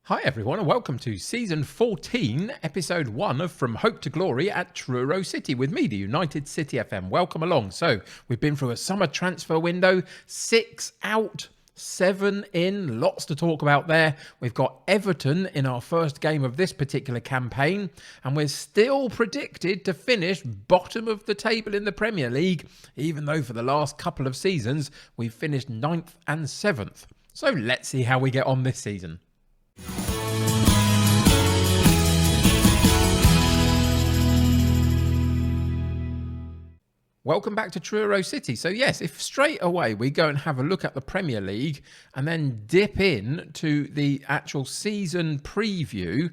Hi everyone and welcome to Season 14, Episode 1 of From Hope to Glory at Truro City with me, the United City FM. Welcome along. So, we've been through a summer transfer window, 6 out, 7 in, lots to talk about there. We've got Everton in our first game of this particular campaign, and we're still predicted to finish bottom of the table in the Premier League, even though for the last couple of seasons we've finished 9th and 7th. So, let's see how we get on this season. Welcome back to Truro City. So yes, if straight away we go and have a look at the Premier League and then dip in to the actual season preview,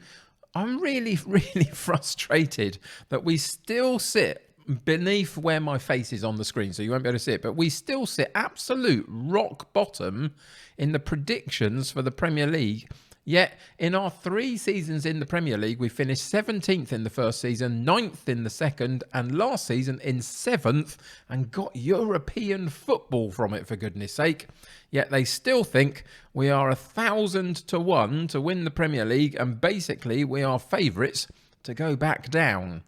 I'm really frustrated that we still sit beneath where my face is on the screen, so you won't be able to see it, but we still sit absolute rock bottom in the predictions for the Premier League. Yet, in our 3 seasons in the Premier League, we finished 17th in the first season, 9th in the second, and last season in 7th, and got European football from it, for goodness sake. Yet they still think we are 1,000 to 1 to win the Premier League, and basically we are favourites to go back down.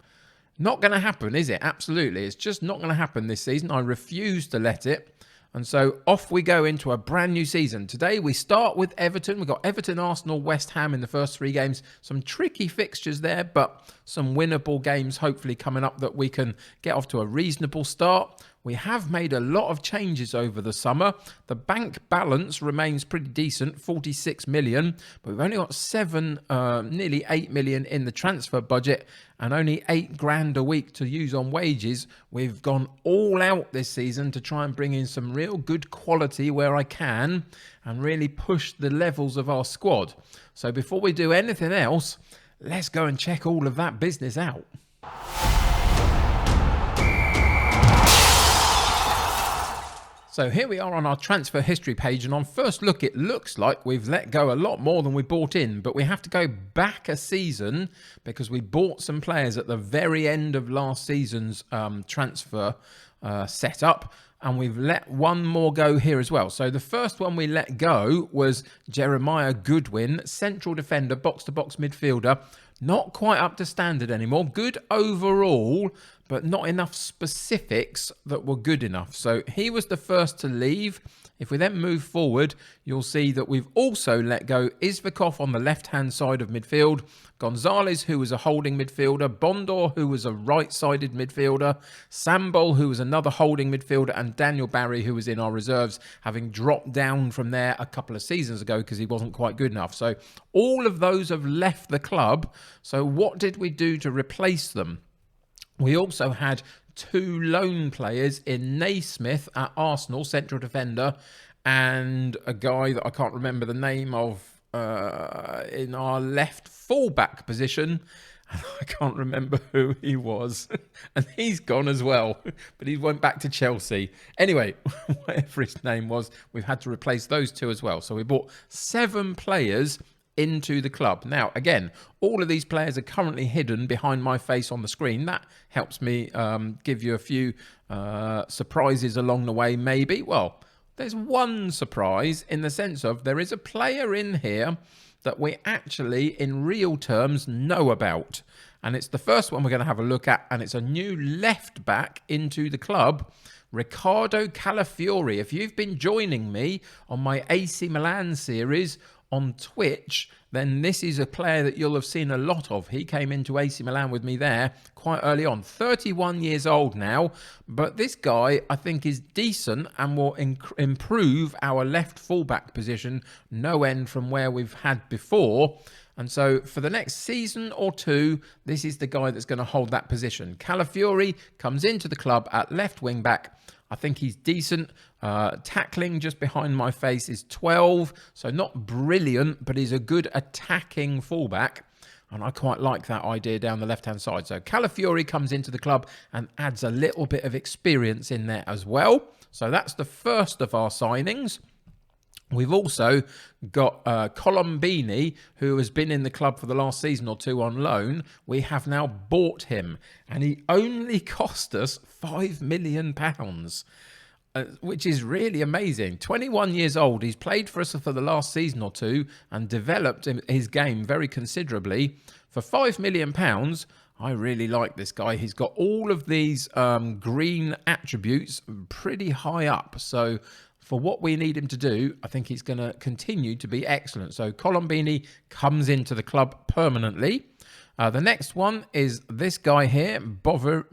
Not going to happen, is it? Absolutely. It's just not going to happen this season. I refuse to let it. And so off we go into a brand new season. Today we start with Everton. We've got Everton, Arsenal, West Ham in the first 3 games. Some tricky fixtures there, but some winnable games hopefully coming up that we can get off to a reasonable start. We have made a lot of changes over the summer. The bank balance remains pretty decent, 46 million, but we've only got nearly 8 million in the transfer budget and only 8 grand a week to use on wages. We've gone all out this season to try and bring in some real good quality where I can and really push the levels of our squad. So before we do anything else, let's go and check all of that business out. So here we are on our transfer history page, and on first look it looks like we've let go a lot more than we bought in, but we have to go back a season because we bought some players at the very end of last season's transfer setup, and we've let one more go here as well. So the first one we let go was Jeremiah Goodwin, central defender, box-to-box midfielder. Not quite up to standard anymore. Good overall, but not enough specifics that were good enough. So he was the first to leave. If we then move forward, you'll see that we've also let go Izvikov on the left-hand side of midfield, Gonzalez, who was a holding midfielder, Bondor, who was a right-sided midfielder, Sambol, who was another holding midfielder, and Daniel Barry, who was in our reserves, having dropped down from there a couple of seasons ago because he wasn't quite good enough. So all of those have left the club. So what did we do to replace them? We also had 2 loan players in Naismith at Arsenal, central defender, and a guy that I can't remember the name of in our left fullback position. I can't remember who he was. And he's gone as well. But he went back to Chelsea. Anyway, whatever his name was, we've had to replace those 2 as well. So we bought 7 players into the club. Now, again, all of these players are currently hidden behind my face on the screen. That helps me give you a few surprises along the way, maybe. Well, there's one surprise in the sense of there is a player in here that we actually, in real terms, know about. And it's the first one we're going to have a look at, and it's a new left back into the club, Ricardo Calafiore. If you've been joining me on my AC Milan series on Twitch, then this is a player that you'll have seen a lot of. He came into AC Milan with me there quite early on. 31 years old now, but this guy I think is decent and will improve our left fullback position no end from where we've had before. And so for the next season or 2, this is the guy that's going to hold that position. Calafiore comes into the club at left wing back. I think he's decent. Tackling just behind my face is 12. So not brilliant, but he's a good attacking fullback. And I quite like that idea down the left-hand side. So Calafiore comes into the club and adds a little bit of experience in there as well. So that's the first of our signings. We've also got Colombini, who has been in the club for the last season or 2 on loan. We have now bought him, and he only cost us £5 million. which is really amazing. 21 years old. He's played for us for the last season or two and developed his game very considerably. For £5 million, I really like this guy. He's got all of these green attributes pretty high up. So for what we need him to do, I think he's going to continue to be excellent. So Colombini comes into the club permanently. The next one is this guy here, Bovary,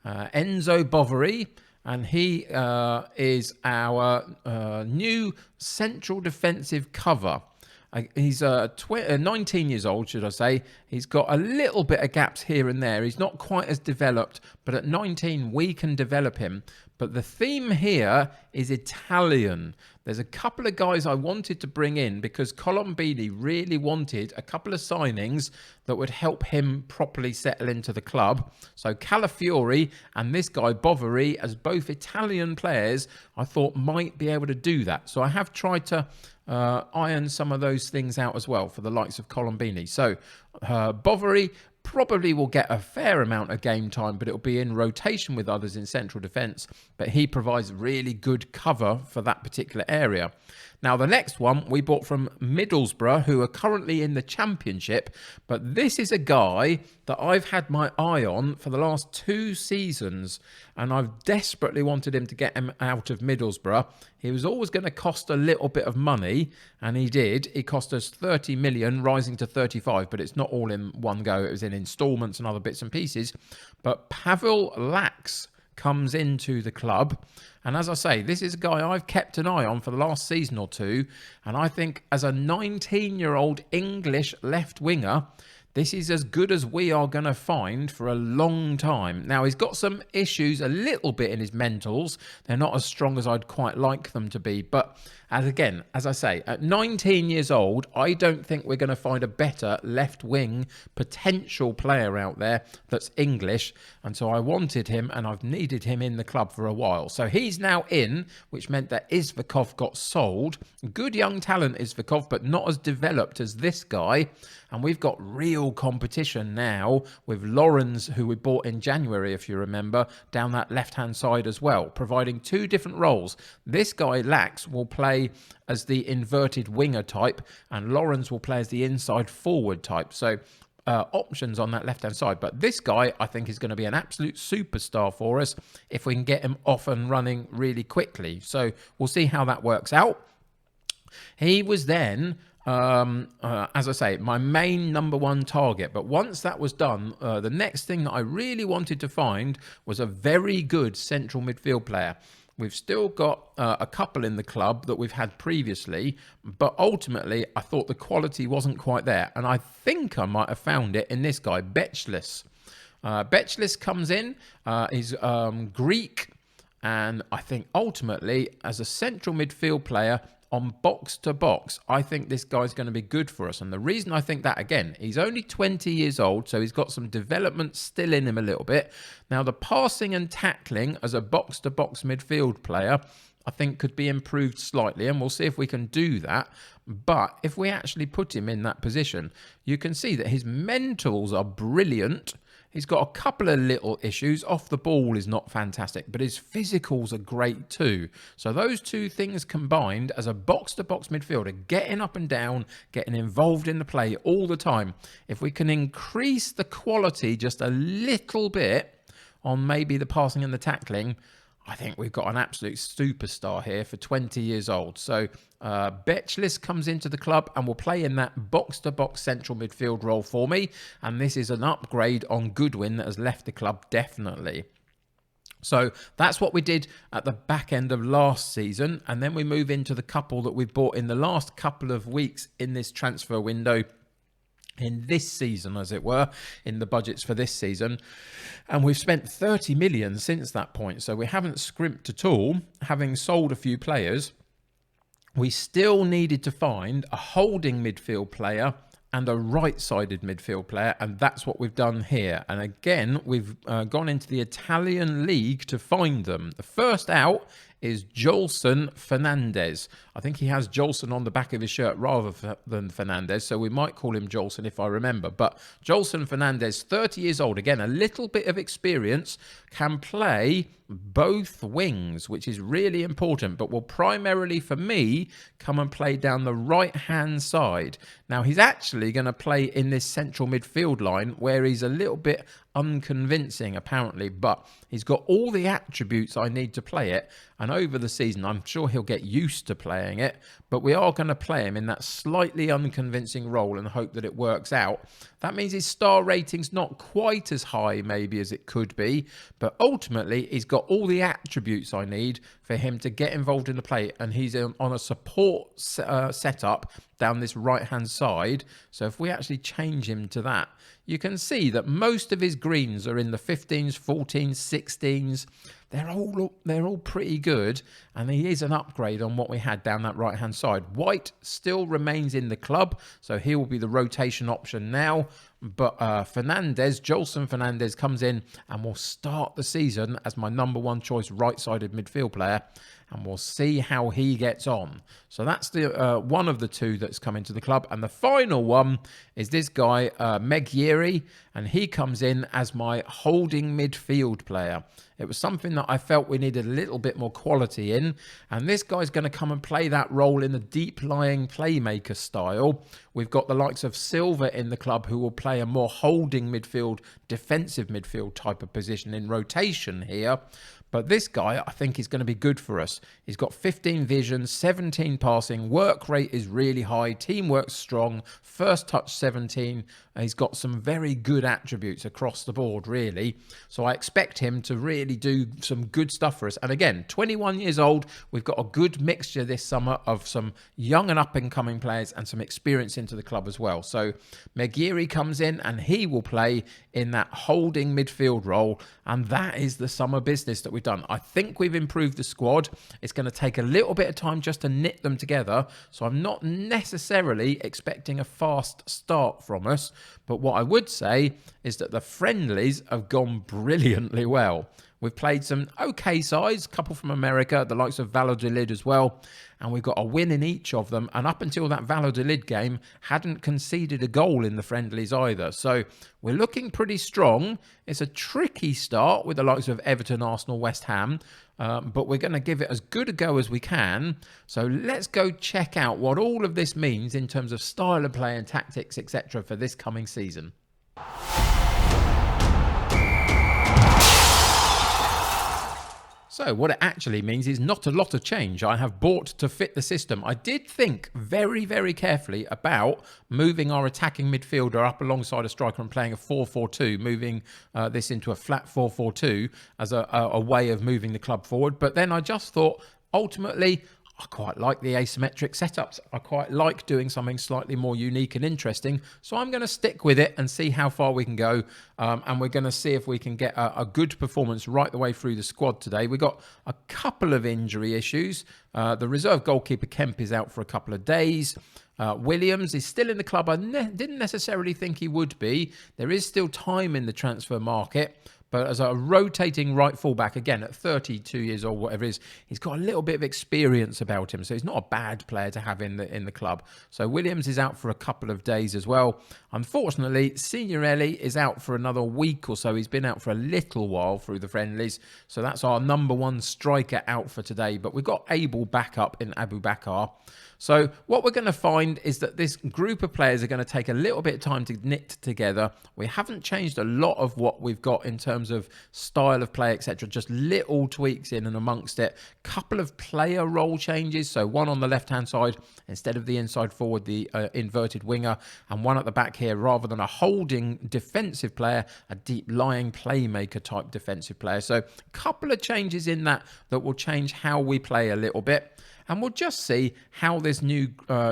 Enzo Bovary. And he is our new central defensive cover. He's 19 years old, should I say. He's got a little bit of gaps here and there. He's not quite as developed, but at 19, we can develop him. But the theme here is Italian. There's a couple of guys I wanted to bring in because Colombini really wanted a couple of signings that would help him properly settle into the club. So Calafiore and this guy Bovary, as both Italian players, I thought might be able to do that. So I have tried to iron some of those things out as well for the likes of Colombini. So Bovary probably will get a fair amount of game time, but it'll be in rotation with others in central defence. But he provides really good cover for that particular area. Now, the next one we bought from Middlesbrough, who are currently in the Championship. But this is a guy that I've had my eye on for the last 2 seasons. And I've desperately wanted him to get him out of Middlesbrough. He was always going to cost a little bit of money. And he did. He cost us 30 million, rising to 35. But it's not all in one go. It was in instalments and other bits and pieces. But Pavel Lax comes into the club. And as I say, this is a guy I've kept an eye on for the last season or two. And I think as a 19-year-old English left winger, this is as good as we are going to find for a long time. Now, he's got some issues a little bit in his mentals. They're not as strong as I'd quite like them to be. But as I say, at 19 years old, I don't think we're going to find a better left-wing potential player out there that's English. And so I wanted him and I've needed him in the club for a while. So he's now in, which meant that Isvikov got sold. Good young talent, Isvikov, but not as developed as this guy. And we've got real competition now with Lawrence, who we bought in January, if you remember, down that left-hand side as well, providing 2 different roles. This guy, Lax, will play as the inverted winger type, and Lawrence will play as the inside forward type. So options on that left-hand side. But this guy, I think, is going to be an absolute superstar for us if we can get him off and running really quickly. So we'll see how that works out. He was then, as I say, my main number 1 target. But once that was done, the next thing that I really wanted to find was a very good central midfield player. We've still got a couple in the club that we've had previously, but ultimately I thought the quality wasn't quite there. And I think I might have found it in this guy, Bechless. Bechless comes in, he's Greek, and I think ultimately as a central midfield player, on box to box, I think this guy's going to be good for us. And the reason I think that, again, he's only 20 years old, so he's got some development still in him a little bit. Now, the passing and tackling as a box to box midfield player, I think could be improved slightly, and we'll see if we can do that. But if we actually put him in that position, you can see that his mentals are brilliant. He's got a couple of little issues. Off the ball is not fantastic, but his physicals are great too. So those 2 things combined as a box-to-box midfielder, getting up and down, getting involved in the play all the time. If we can increase the quality just a little bit on maybe the passing and the tackling, I think we've got an absolute superstar here for 20 years old. So Bechless comes into the club and will play in that box-to-box central midfield role for me. And this is an upgrade on Goodwin that has left the club, definitely. So that's what we did at the back end of last season. And then we move into the couple that we bought in the last couple of weeks in this transfer window. In this season, as it were, in the budgets for this season. And we've spent 30 million since that point. So we haven't scrimped at all, having sold a few players. We still needed to find a holding midfield player and a right-sided midfield player, and that's what we've done here. And again, we've gone into the Italian league to find them. The first out is Jolson Fernandez. I think he has Jolson on the back of his shirt rather than Fernandez, so we might call him Jolson if I remember. But Jolson Fernandez, 30 years old, again, a little bit of experience, can play both wings, which is really important, but will primarily, for me, come and play down the right-hand side. Now, he's actually going to play in this central midfield line where he's a little bit unconvincing, apparently, but he's got all the attributes I need to play it, and over the season, I'm sure he'll get used to playing it, but we are going to play him in that slightly unconvincing role and hope that it works out. That means his star rating's not quite as high, maybe, as it could be, but ultimately, he's got all the attributes I need for him to get involved in the play, and he's on a support setup down this right-hand side. So if we actually change him to that, you can see that most of his greens are in the 15s, 14s, 16s. They're all pretty good, and he is an upgrade on what we had down that right-hand side. White still remains in the club, so he will be the rotation option now. But Jolson Fernandez comes in and will start the season as my number one choice right-sided midfield player, and we'll see how he gets on. So that's the one of the two that's come into the club. And the final one is this guy, Megieri, and he comes in as my holding midfield player. It was something that I felt we needed a little bit more quality in, and this guy's going to come and play that role in the deep-lying playmaker style. We've got the likes of Silva in the club who will play a more holding midfield, defensive midfield type of position in rotation here. But this guy, I think, is going to be good for us. He's got 15 vision, 17 passing, work rate is really high, teamwork's strong, first touch 17. He's got some very good attributes across the board, really. So I expect him to really do some good stuff for us. And again, 21 years old, we've got a good mixture this summer of some young and up-and-coming players and some experience into the club as well. So Megieri comes in and he will play in that holding midfield role. And that is the summer business that we've done. I think we've improved the squad. It's going to take a little bit of time just to knit them together. So I'm not necessarily expecting a fast start from us. But what I would say is that the friendlies have gone brilliantly well. We've played some okay sides, a couple from America, the likes of Valladolid as well. And we've got a win in each of them. And up until that Valladolid game, hadn't conceded a goal in the friendlies either. So we're looking pretty strong. It's a tricky start with the likes of Everton, Arsenal, West Ham. But we're going to give it as good a go as we can. So let's go check out what all of this means in terms of style of play and tactics, etc. for this coming season. So what it actually means is not a lot of change I have bought to fit the system. I did think very, very carefully about moving our attacking midfielder up alongside a striker and playing a 4-4-2, moving this into a flat 4-4-2 as a way of moving the club forward. But then I just thought, ultimately, I quite like the asymmetric setups. I quite like doing something slightly more unique and interesting. So I'm going to stick with it and see how far we can go. And we're going to see if we can get a good performance right the way through the squad today. We've got a couple of injury issues. The reserve goalkeeper Kemp is out for a couple of days. Williams is still in the club. I didn't necessarily think he would be. There is still time in the transfer market. But as a rotating right fullback, again, at 32 years old, whatever it is, he's got a little bit of experience about him. So he's not a bad player to have in the club. So Williams is out for a couple of days as well. Unfortunately, Signorelli is out for another week or so. He's been out for a little while through the friendlies. So that's our number one striker out for today. But we've got Abel back up in Abu Bakar. So what we're going to find is that this group of players are going to take a little bit of time to knit together. We haven't changed a lot of what we've got in terms of style of play, etc. Just little tweaks in and amongst it. Couple of player role changes. So one on the left-hand side, instead of the inside forward, the inverted winger, and one at the back here, rather than a holding defensive player, a deep-lying playmaker type defensive player. So a couple of changes in that will change how we play a little bit. And we'll just see how this new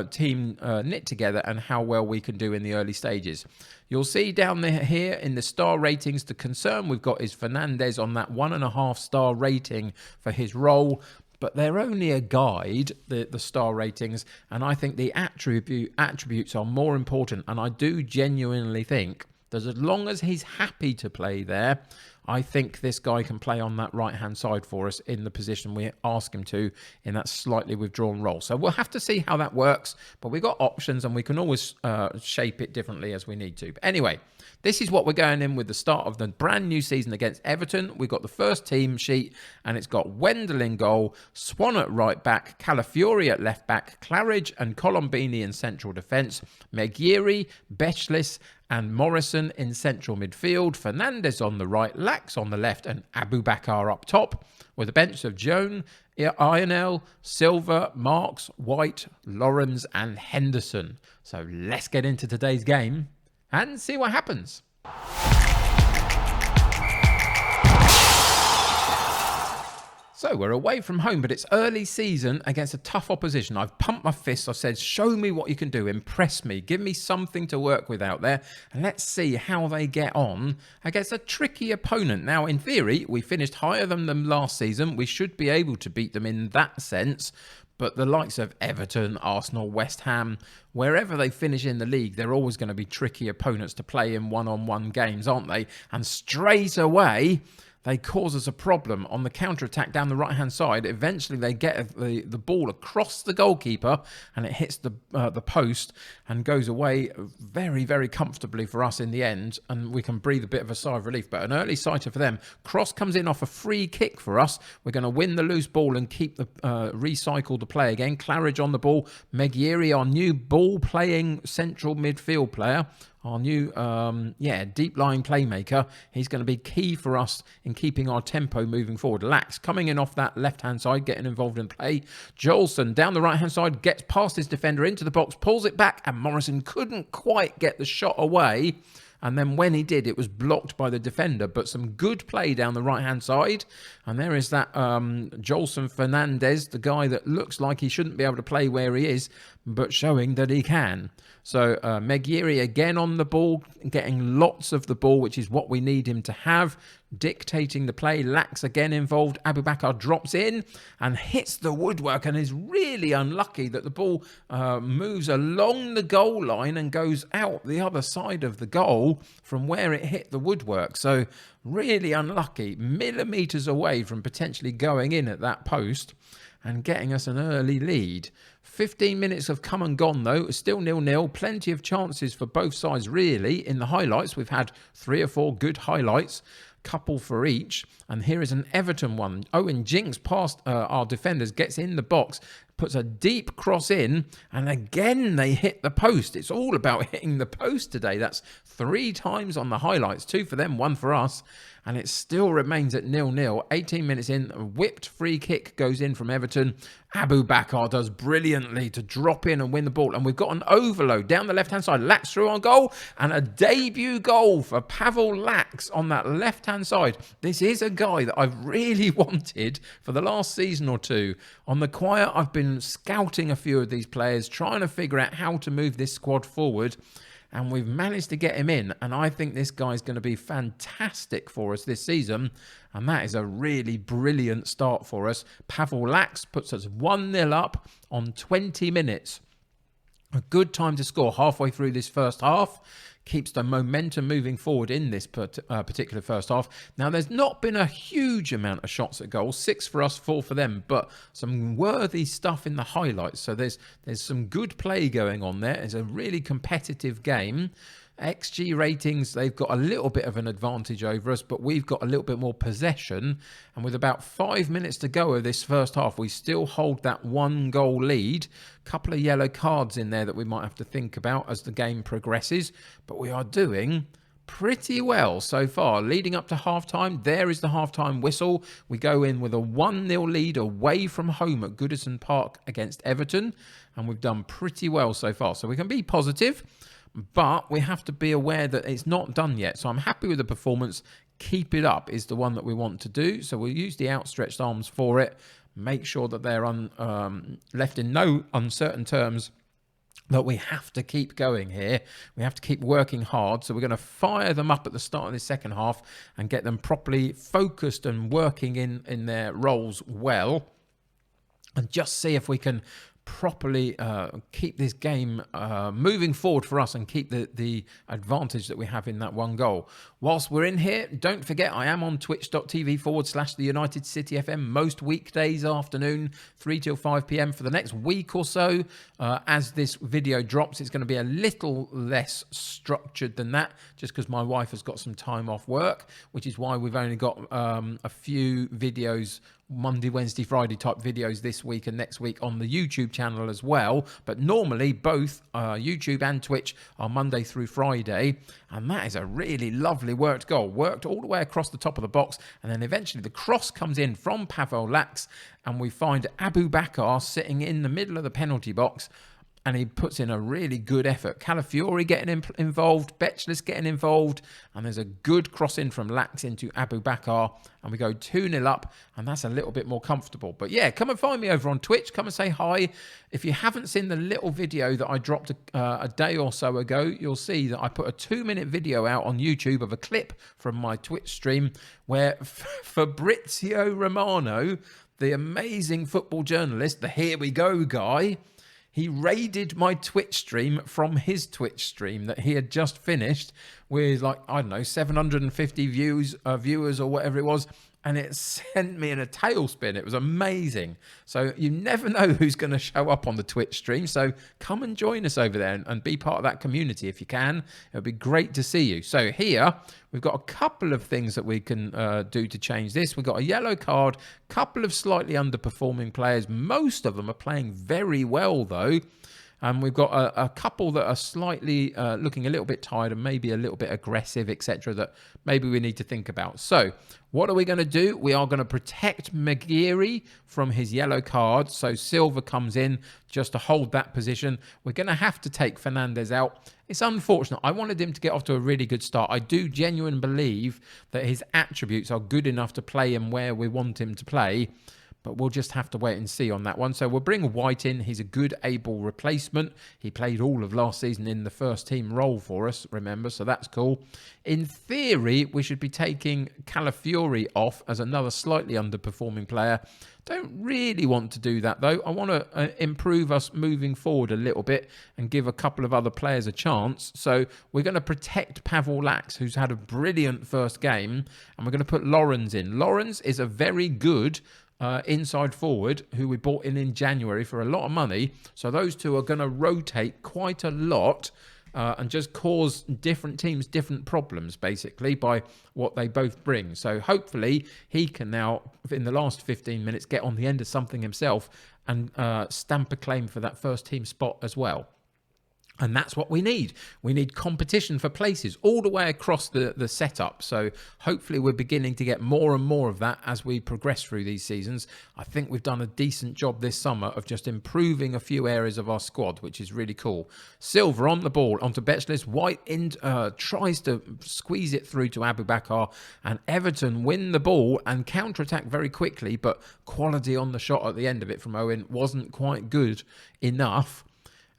team knit together and how well we can do in the early stages. You'll see down there here in the star ratings, the concern we've got is Fernandez on that 1.5 star rating for his role. But they're only a guide, the star ratings, and I think the attributes are more important. And I do genuinely think that as long as he's happy to play there, I think this guy can play on that right-hand side for us in the position we ask him to in that slightly withdrawn role. So we'll have to see how that works, but we've got options and we can always shape it differently as we need to. But anyway, this is what we're going in with the start of the brand new season against Everton. We've got the first team sheet and it's got Wendell in goal, Swan at right back, Calafiore at left back, Claridge and Colombini in central defence, Meguiari, Bechless and Morrison in central midfield, Fernandez on the right, Lax on the left and Abu Bakar up top, with a bench of Joan, Ionel, Silva, Marks, White, Lawrence and Henderson. So let's get into today's game and see what happens. So we're away from home, but it's early season against a tough opposition. I've pumped my fists. I've said, show me what you can do. Impress me. Give me something to work with out there. And let's see how they get on against a tricky opponent. Now, in theory, we finished higher than them last season. We should be able to beat them in that sense. But the likes of Everton, Arsenal, West Ham, wherever they finish in the league, they're always going to be tricky opponents to play in one-on-one games, aren't they? And straight away, they cause us a problem on the counter-attack down the right-hand side. Eventually, they get the ball across the goalkeeper and it hits the post and goes away very, very comfortably for us in the end. And we can breathe a bit of a sigh of relief. But an early sighter for them. Cross comes in off a free kick for us. We're going to win the loose ball and keep the recycle the play again. Claridge on the ball. Meguiari, our new ball-playing central midfield player. Our new, deep-lying playmaker. He's going to be key for us in keeping our tempo moving forward. Lax coming in off that left-hand side, getting involved in play. Jolson down the right-hand side, gets past his defender into the box, pulls it back, and Morrison couldn't quite get the shot away. And then when he did, it was blocked by the defender. But some good play down the right-hand side. And there is that Jolson Fernandez, the guy that looks like he shouldn't be able to play where he is, but showing that he can. So Meguiari again on the ball, getting lots of the ball, which is what we need him to have. Dictating the play. Lax again involved. Abu Bakar drops in and hits the woodwork and is really unlucky that the ball moves along the goal line and goes out the other side of the goal from where it hit the woodwork. So really unlucky. Millimetres away from potentially going in at that post and getting us an early lead. 15 minutes have come and gone though, still 0-0. Plenty of chances for both sides really. In the highlights, we've had 3 or 4 good highlights. Couple for each, and here is an Everton one. Owen jinks past our defenders, gets in the box, puts a deep cross in, and again they hit the post. It's all about hitting the post today. That's 3 times on the highlights, 2 for them, 1 for us, and it still remains at 0-0. 18 minutes in, a whipped free kick goes in from Everton. Abu Bakar does brilliantly to drop in and win the ball, and we've got an overload down the left-hand side. Lax through on goal, and a debut goal for Pavel Lax on that left-hand side. This is a guy that I've really wanted for the last season or two. On the quiet, I've been scouting a few of these players, trying to figure out how to move this squad forward, and we've managed to get him in, and I think this guy's going to be fantastic for us this season, and that is a really brilliant start for us. Pavel Lax puts us 1-0 up on 20 minutes. A good time to score halfway through this first half. Keeps the momentum moving forward in this particular first half. Now, there's not been a huge amount of shots at goal. 6 for us, 4 for them, but some worthy stuff in the highlights. So there's some good play going on there. It's a really competitive game. XG ratings, they've got a little bit of an advantage over us, but we've got a little bit more possession. And with about 5 minutes to go of this first half, we still hold that 1-goal lead. Couple of yellow cards in there that we might have to think about as the game progresses. But we are doing pretty well so far. Leading up to half-time, there is the half-time whistle. We go in with a 1-0 lead away from home at Goodison Park against Everton. And we've done pretty well so far. So we can be positive. But we have to be aware that it's not done yet. So I'm happy with the performance. Keep it up is the one that we want to do. So we'll use the outstretched arms for it. Make sure that they're left in no uncertain terms, that we have to keep going here. We have to keep working hard. So we're going to fire them up at the start of the second half and get them properly focused and working in their roles well. And just see if we can properly keep this game moving forward for us and keep the advantage that we have in that one goal. Whilst we're in here, don't forget I am on twitch.tv/the United City FM most weekdays afternoon, 3 till 5 p.m. for the next week or so. As this video drops, it's going to be a little less structured than that, just because my wife has got some time off work, which is why we've only got a few videos, Monday, Wednesday, Friday type videos this week and next week on the YouTube channel as well. But normally both YouTube and Twitch are Monday through Friday. And that is a really lovely worked goal. Worked all the way across the top of the box. And then eventually the cross comes in from Pavel Lax. And we find Abu Bakar sitting in the middle of the penalty box. And he puts in a really good effort. Calafiore getting involved, Betchless getting involved, and there's a good cross in from Lax into Abu Bakar, and we go 2-0 up, and that's a little bit more comfortable. But yeah, come and find me over on Twitch. Come and say hi. If you haven't seen the little video that I dropped a day or so ago, you'll see that I put a 2-minute video out on YouTube of a clip from my Twitch stream where Fabrizio Romano, the amazing football journalist, the Here We Go guy, he raided my Twitch stream from his Twitch stream that he had just finished with, like, I don't know, 750 viewers or whatever it was. And it sent me in a tailspin. It was amazing. So you never know who's going to show up on the Twitch stream. So come and join us over there and be part of that community if you can. It would be great to see you. So here we've got a couple of things that we can do to change this. We've got a yellow card, couple of slightly underperforming players. Most of them are playing very well though. And we've got a couple that are slightly looking a little bit tired and maybe a little bit aggressive, etc., that maybe we need to think about. So what are we going to do? We are going to protect Maguire from his yellow card. So Silva comes in just to hold that position. We're going to have to take Fernandez out. It's unfortunate. I wanted him to get off to a really good start. I do genuinely believe that his attributes are good enough to play him where we want him to play. But we'll just have to wait and see on that one. So we'll bring White in. He's a good, able replacement. He played all of last season in the first team role for us, remember? So that's cool. In theory, we should be taking Calafiore off as another slightly underperforming player. Don't really want to do that, though. I want to improve us moving forward a little bit and give a couple of other players a chance. So we're going to protect Pavel Lax, who's had a brilliant first game. And we're going to put Lawrence in. Lawrence is a very good inside forward who we bought in January for a lot of money. So those two are going to rotate quite a lot and just cause different teams different problems, basically, by what they both bring. So hopefully he can now, in the last 15 minutes, get on the end of something himself and stamp a claim for that first team spot as well. And that's what we need. We need competition for places all the way across the setup. So hopefully we're beginning to get more and more of that as we progress through these seasons. I think we've done a decent job this summer of just improving a few areas of our squad, which is really cool. Silva on the ball, onto Betchless. White tries to squeeze it through to Abu Bakar. And Everton win the ball and counter-attack very quickly. But quality on the shot at the end of it from Owen wasn't quite good enough.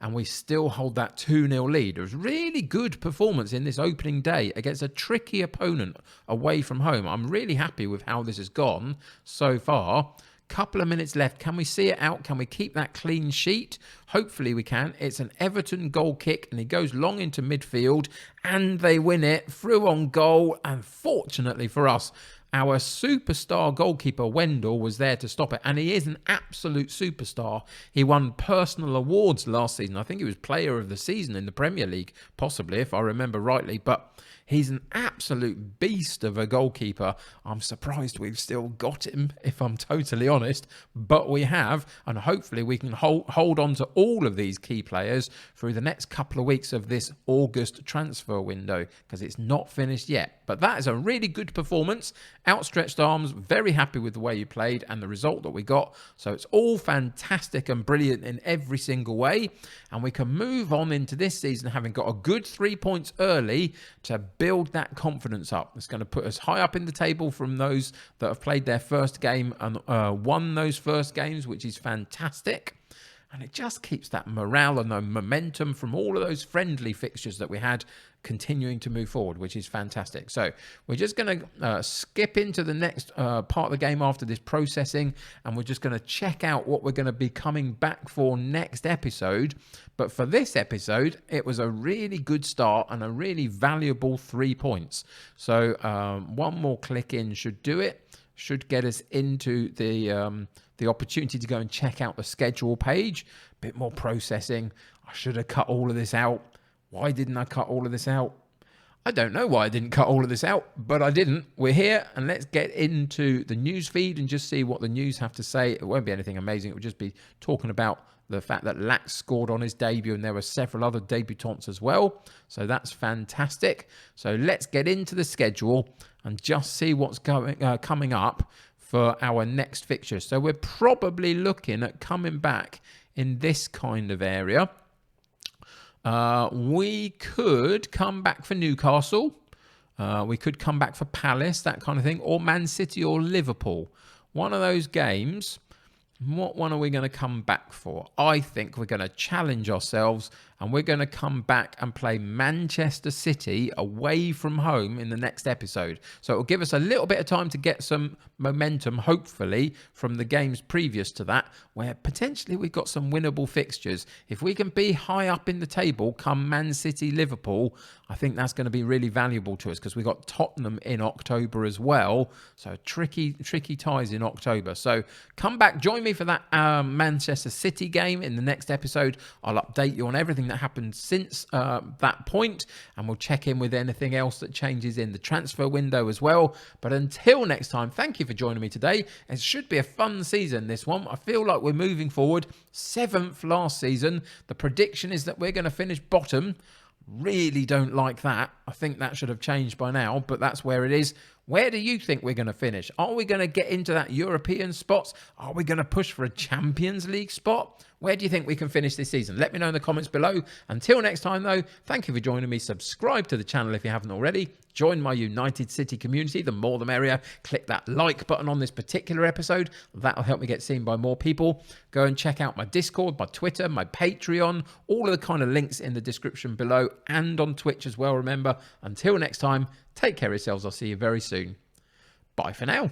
And we still hold that 2-0 lead. It was really good performance in this opening day against a tricky opponent away from home. I'm really happy with how this has gone so far. Couple of minutes left. Can we see it out? Can we keep that clean sheet? Hopefully we can. It's an Everton goal kick and he goes long into midfield and they win it through on goal. And fortunately for us, our superstar goalkeeper, Wendell, was there to stop it. And he is an absolute superstar. He won personal awards last season. I think he was player of the season in the Premier League, possibly, if I remember rightly. But he's an absolute beast of a goalkeeper. I'm surprised we've still got him, if I'm totally honest. But we have. And hopefully we can hold on to all of these key players through the next couple of weeks of this August transfer window, because it's not finished yet. But that is a really good performance. Outstretched arms, very happy with the way you played and the result that we got. So it's all fantastic and brilliant in every single way. And we can move on into this season having got a good 3 points early to build that confidence up. It's going to put us high up in the table from those that have played their first game and won those first games, which is fantastic. And it just keeps that morale and the momentum from all of those friendly fixtures that we had continuing to move forward, which is fantastic. So we're just going to skip into the next part of the game after this processing, and we're just going to check out what we're going to be coming back for next episode. But for this episode, it was a really good start and a really valuable 3 points. So one more click in should do it. Should get us into the opportunity to go and check out the schedule page. A bit more processing. I should have cut all of this out. Why didn't I cut all of this out? I don't know why I didn't cut all of this out, but I didn't. We're here, and let's get into the news feed and just see what the news have to say. It won't be anything amazing. It will just be talking about the fact that Lax scored on his debut, and there were several other debutants as well. So that's fantastic. So let's get into the schedule and just see what's coming up for our next fixture. So we're probably looking at coming back in this kind of area. We could come back for Newcastle. We could come back for Palace, that kind of thing, or Man City or Liverpool. One of those games. What one are we going to come back for? I think we're going to challenge ourselves, and we're going to come back and play Manchester City away from home in the next episode. So it'll give us a little bit of time to get some momentum, hopefully, from the games previous to that, where potentially we've got some winnable fixtures. If we can be high up in the table come Man City, Liverpool, I think that's going to be really valuable to us, because we've got Tottenham in October as well. So tricky ties in October. So come back, join me for that Manchester City game in the next episode. I'll update you on everything that happened since that point, and we'll check in with anything else that changes in the transfer window as well. But until next time, thank you for joining me today. It should be a fun season, this one. I feel like we're moving forward. 7th last season. The prediction is that we're going to finish bottom. Really don't like that. I think that should have changed by now, but that's where it is. Where do you think we're going to finish? Are we going to get into that European spots? Are we going to push for a Champions League spot? Where do you think we can finish this season? Let me know in the comments below. Until next time, though, thank you for joining me. Subscribe to the channel if you haven't already. Join my United City community. The more the merrier. Click that like button on this particular episode. That'll help me get seen by more people. Go and check out my Discord, my Twitter, my Patreon. All of the kind of links in the description below, and on Twitch as well, remember. Until next time, take care of yourselves. I'll see you very soon. Bye for now.